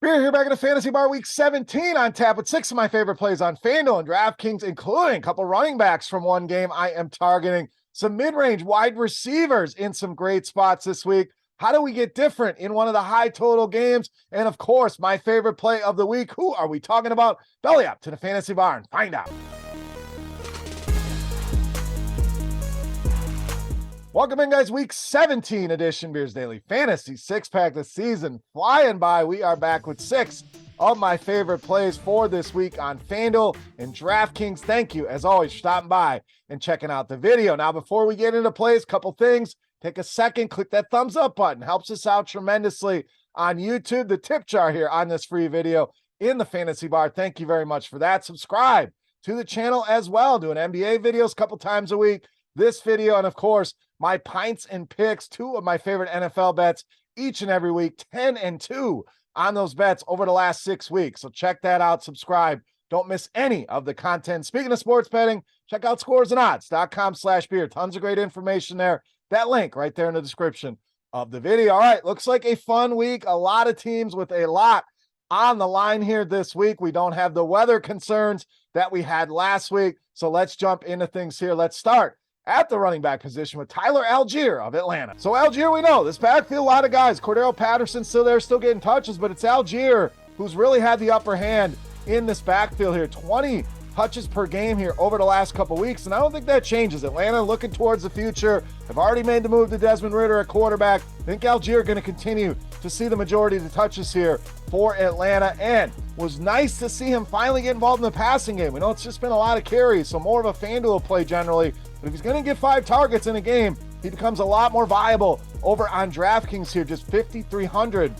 We're here back in the Fantasy Bar Week 17 on tap with 6 of my favorite plays on FanDuel and DraftKings, including a couple running backs from one game. I am targeting some mid-range wide receivers in some great spots this week. How do we get different in one of the high total games? And of course, my favorite play of the week. Who are we talking about? Belly up to the Fantasy Bar and find out. Welcome in, guys. Week 17 edition Beers Daily Fantasy six-pack this season flying by. We are back with 6 of my favorite plays for this week on FanDuel and DraftKings. Thank you, as always, for stopping by and checking out the video. Now, before we get into plays, couple things. Take a second, click that thumbs up button. Helps us out tremendously on YouTube. The tip jar here on this free video in the Fantasy Bar. Thank you very much for that. Subscribe to the channel as well. Doing NBA videos a couple times a week. This video, and of course, my pints and picks, 2 of my favorite NFL bets each and every week, 10 and 2 on those bets over the last 6 weeks. So check that out, subscribe. Don't miss any of the content. Speaking of sports betting, check out scoresandodds.com/beer. Tons of great information there. That link right there in the description of the video. All right, looks like a fun week. A lot of teams with a lot on the line here this week. We don't have the weather concerns that we had last week. So let's jump into things here. Let's start at the running back position with Tyler Allgeier of Atlanta. So Allgeier, we know this backfield, a lot of guys. Cordero Patterson's still there, still getting touches, but it's Allgeier who's really had the upper hand in this backfield here. 20 touches per game here over the last couple weeks, and I don't think that changes. Atlanta looking towards the future. Have already made the move to Desmond Ridder at quarterback. I think Allgeier going to continue to see the majority of the touches here for Atlanta, and was nice to see him finally get involved in the passing game. We know it's just been a lot of carries, so more of a FanDuel play generally. But if he's going to get 5 targets in a game, he becomes a lot more viable over on DraftKings here, just 5,300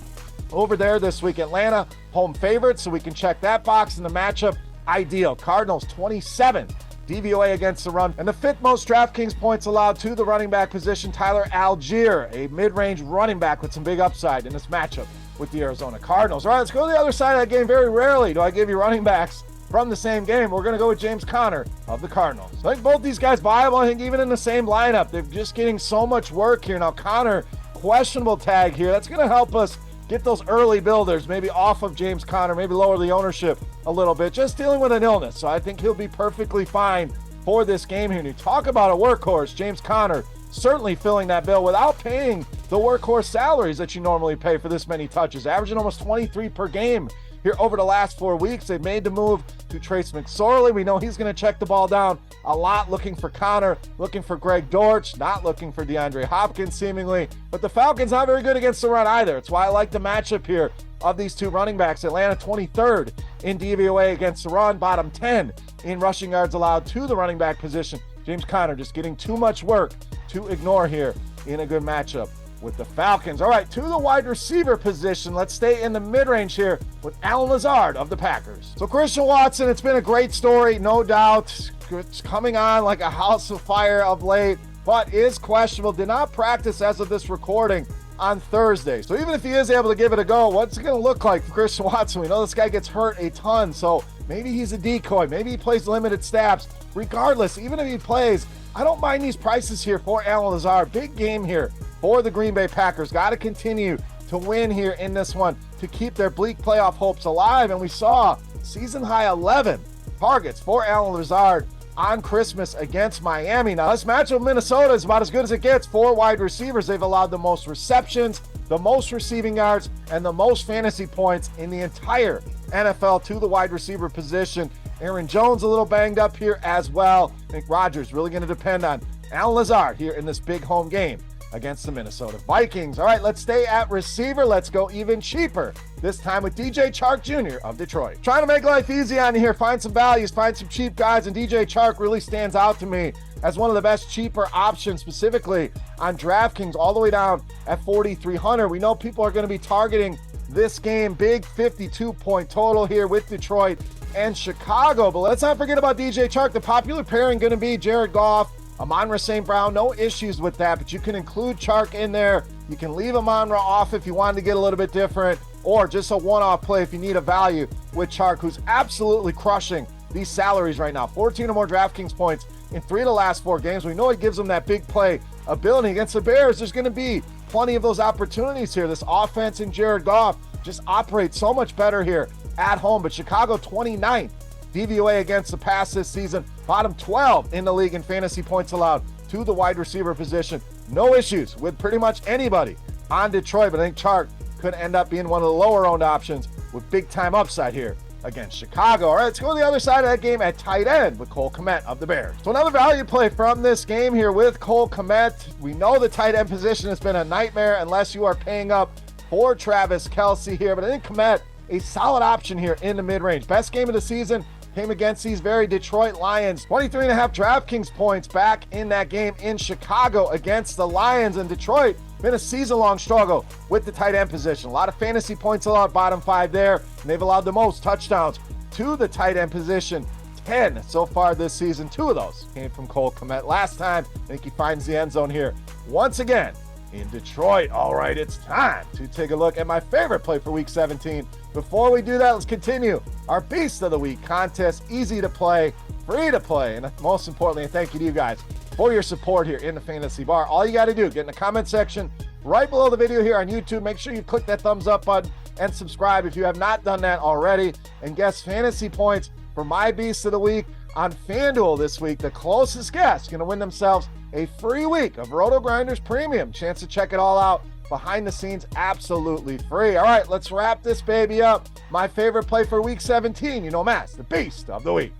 over there this week. Atlanta, home favorite, so we can check that box in the matchup. Ideal. Cardinals, 27th DVOA against the run, and the 5th most DraftKings points allowed to the running back position. Tyler Allgeier, a mid-range running back with some big upside in this matchup with the Arizona Cardinals. All right, let's go to the other side of that game. Very rarely do I give you running backs from the same game. We're going to go with James Conner of the Cardinals. I think both these guys viable. I think even in the same lineup, they're just getting so much work here. Now, Conner, questionable tag here. That's going to help us get those early builders maybe off of James Conner, maybe lower the ownership a little bit, just dealing with an illness. So I think he'll be perfectly fine for this game here. And you talk about a workhorse, James Conner certainly filling that bill without paying the workhorse salaries that you normally pay for this many touches, averaging almost 23 per game here over the last 4 weeks. They've made the move to Trace McSorley. We know he's going to check the ball down a lot, looking for Conner, looking for Greg Dortch, not looking for DeAndre Hopkins seemingly. But the Falcons not very good against the run either. It's why I like the matchup here of these 2 running backs. Atlanta 23rd in DVOA against the run, bottom 10 in rushing yards allowed to the running back position. James Conner just getting too much work to ignore here in a good matchup with the Falcons. All right, to the wide receiver position. Let's stay in the mid-range here with Allen Lazard of the Packers. So Christian Watson, it's been a great story, no doubt. It's coming on like a house of fire of late, but is questionable. Did not practice as of this recording on Thursday. So even if he is able to give it a go, what's it going to look like for Christian Watson? We know this guy gets hurt a ton, so maybe he's a decoy. Maybe he plays limited snaps. Regardless, even if he plays, I don't mind these prices here for Allen Lazard. Big game here for the Green Bay Packers. Got to continue to win here in this one to keep their bleak playoff hopes alive. And we saw season high 11 targets for Allen Lazard on Christmas against Miami. Now, this matchup with Minnesota is about as good as it gets. 4 wide receivers. They've allowed the most receptions, the most receiving yards, and the most fantasy points in the entire NFL to the wide receiver position. Aaron Jones a little banged up here as well. I think Rodgers really going to depend on Allen Lazard here in this big home game against the Minnesota Vikings. All right, let's stay at receiver. Let's go even cheaper, this time with DJ Chark Jr. of Detroit. Trying to make life easy on here, find some values, find some cheap guys, and DJ Chark really stands out to me as one of the best cheaper options, specifically on DraftKings, all the way down at 4,300. We know people are going to be targeting this game, big 52-point total here with Detroit and Chicago. But let's not forget about DJ Chark. The popular pairing going to be Jared Goff, Amon-Ra St. Brown. No issues with that, but you can include Chark in there. You can leave Amon-Ra off if you wanted to get a little bit different, or just a one-off play if you need a value with Chark, who's absolutely crushing these salaries right now. 14 or more DraftKings points in 3 of the last 4 games. We know it gives them that big play ability against the Bears. There's going to be plenty of those opportunities here. This offense and Jared Goff just operate so much better here at home. But Chicago 29th DVOA against the pass this season, bottom 12 in the league in fantasy points allowed to the wide receiver position. No issues with pretty much anybody on Detroit, but I think Chark could end up being one of the lower owned options with big time upside here against Chicago. All right, let's go to the other side of that game at tight end with Cole Kmet of the Bears. So another value play from this game here with Cole Kmet. We know the tight end position has been a nightmare unless you are paying up for Travis Kelce here, but I think Kmet, a solid option here in the mid-range. Best game of the season came against these very Detroit Lions. 23.5 DraftKings points back in that game in Chicago against the Lions, and Detroit been a season-long struggle with the tight end position. A lot of fantasy points allowed, bottom 5 there, and they've allowed the most touchdowns to the tight end position. 10 so far this season. 2 of those came from Cole Kmet. Last time, I think he finds the end zone here once again in Detroit. All right, it's time to take a look at my favorite play for Week 17. Before we do that, let's continue our Beast of the Week contest. Easy to play, free to play, and most importantly, a thank you to you guys for your support here in the Fantasy Bar. All you got to do, get in the comment section right below the video here on YouTube. Make sure you click that thumbs up button and subscribe if you have not done that already. And guess fantasy points for my Beast of the Week on FanDuel this week. The closest guess going to win themselves a free week of RotoGrinders Premium. Chance to check it all out behind the scenes, absolutely free. All right, let's wrap this baby up. My favorite play for Week 17, you know, Mass, the Beast of the Week.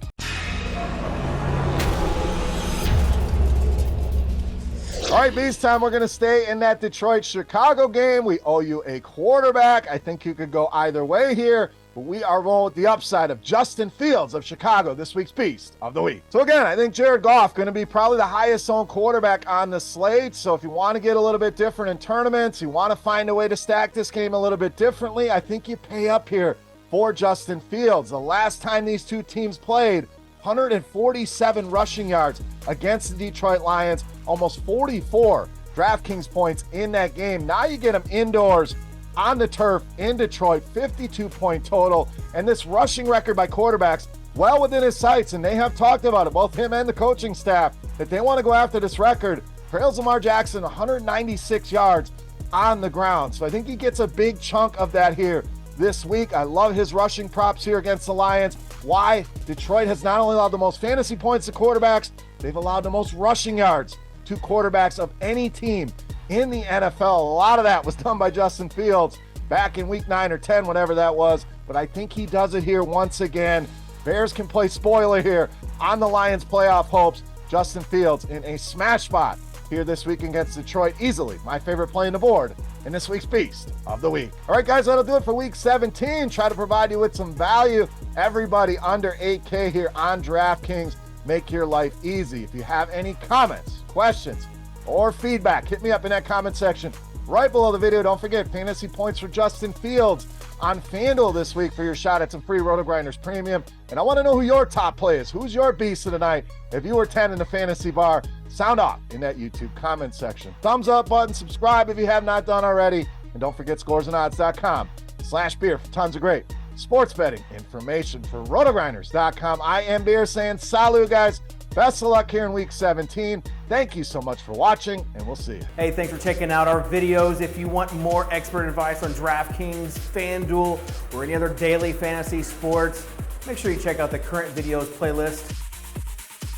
All right, Beast time. We're going to stay in that Detroit-Chicago game. We owe you a quarterback. I think you could go either way here, but we are rolling with the upside of Justin Fields of Chicago, this week's Beast of the Week. So again, I think Jared Goff going to be probably the highest owned quarterback on the slate. So if you want to get a little bit different in tournaments, you want to find a way to stack this game a little bit differently, I think you pay up here for Justin Fields. The last time these two teams played, 147 rushing yards against the Detroit Lions, almost 44 DraftKings points in that game. Now you get them indoors on the turf in Detroit, 52-point total, and this rushing record by quarterbacks well within his sights, and they have talked about it, both him and the coaching staff, that they want to go after this record. Trails Lamar Jackson 196 yards on the ground, so I think he gets a big chunk of that here this week. I love his rushing props here against the Lions. Why? Detroit has not only allowed the most fantasy points to quarterbacks, they've allowed the most rushing yards to quarterbacks of any team in the NFL. A lot of that was done by Justin Fields back in Week 9 or 10, whatever that was, but I think he does it here once again. Bears can play spoiler here on the Lions' playoff hopes. Justin Fields in a smash spot here this week against Detroit. Easily my favorite play on the board in this week's Beast of the Week. All right, guys, that'll do it for Week 17. Try to provide you with some value. Everybody under 8K here on DraftKings. Make your life easy. If you have any comments, questions, or feedback, hit me up in that comment section right below the video. Don't forget, fantasy points for Justin Fields on FanDuel this week for your shot at some free RotoGrinders Premium. And I want to know who your top play is. Who's your Beast of the night? If you were 10 in the Fantasy Bar, sound off in that YouTube comment section. Thumbs up button, subscribe if you have not done already. And don't forget scoresandodds.com/beer for tons of great sports betting information. For RotoGrinders.com, I am Beer saying salut, guys. Best of luck here in Week 17. Thank you so much for watching, and we'll see you. Hey, thanks for checking out our videos. If you want more expert advice on DraftKings, FanDuel, or any other daily fantasy sports, make sure you check out the current videos playlist